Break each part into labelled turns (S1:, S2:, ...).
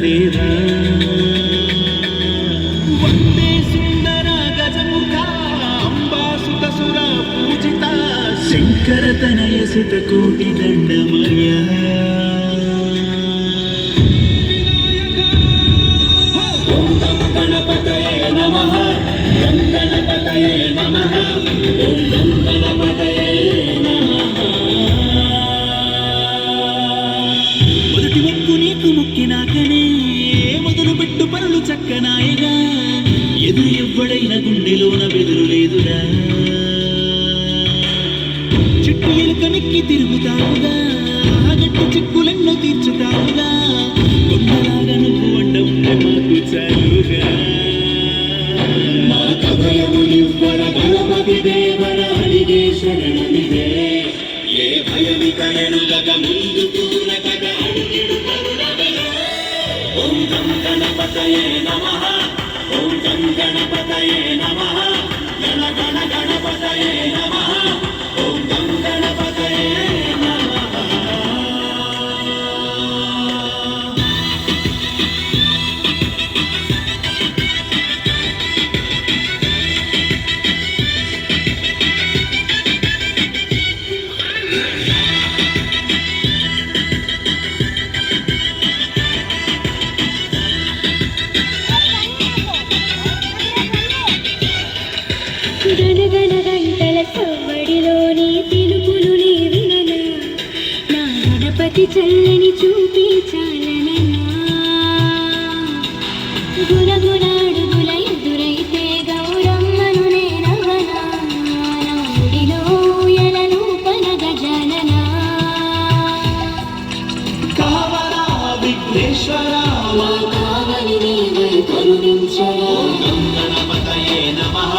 S1: దేవా వందే సుందర గజముఖ అంబాసుత సుర పూజిత శంకర తనయ సుత కోటి దండమయ ఓం గం గణపతయే నమః గం గణపతయే నమః ఓం గం గణపతయే నమః మొదటి మొక్కు నీకు మొక్కినాకనే మొదలుపెట్టు పనులు చక్కనాయగా ఎదురు ఎవ్వడైన గుండెలోన బెదురు లేదురా చిట్టు ఎలుక నెక్కి తిరుగుతావుగా గట్టి చిక్కులెన్నో తీర్చుతావుగా కొండలాగా నువ్వు వంట ఉంటే మాకు చాలుగా మా కభయమునివ్వర గణపతి దేవర అడిగే శరణమిదే ఏ భయమిక ఎనుగగ ముందుకు నగగ అడుగిడు కరుణగలే ఓం గం గణపతయే నమః ఓం గం గణపతయే నమః గణ గణ గణపతయే నమః ఓం గం గణపతయే నమః
S2: గణగణ గంటల సవ్వడిలోని పిలుపులు నీ విననా నా గణపతి చల్లని చూపి చాలనన్నా గుణగుణాడుగుల ఎదురైతే గౌరమ్మను నేనవనా నా గుడిలో ఎలను పన గజాననా
S1: కావరా విఘ్నేశ్వరా
S2: మా కావలి నీవై కరుణించరా
S1: ఓం గం గణపతయే నమః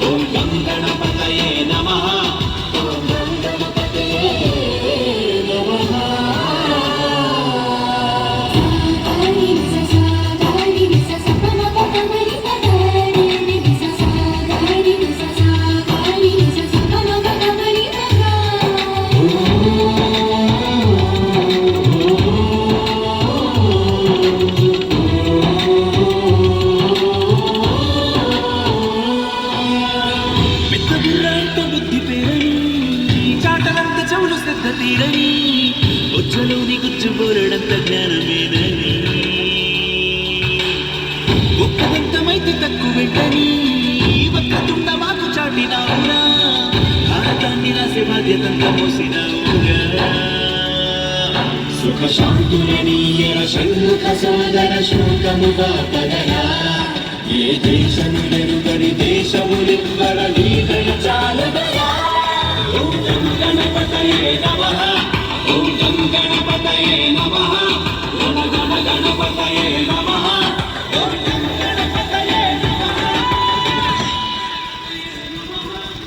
S1: ఓం గం గణపతయే నమః
S2: ఓం గం గణపతయే నమః గారి నిస సా గారి నిస స పమ పమ మరి గారి నిస సా గారి నిస సా గారి నిస స పమ పమ మరి
S1: పెద్ద బుర్రంత బుద్ధి పేరని చాటలంత చెవులు శ్రద్ధ తీరని ఒచ్చలోని గుచ్చు బోరడంత జ్ఞానమేనని ఒక్కదంతమైతే తక్కువెట్టని వక్కతుండ మాకు చాటినావురా భారతాన్ని రాసే బాధ్యతంతా మోసినావుగా సుఖ శాంతులనీయర షణ్ముఖ సోదర శోకముగా పదరా ఏ దేశములెరుగని దేశములివ్వర నీ దయ చాలదయా ఓం గం గణపతయే నమః ఓం గం గణపతయే నమః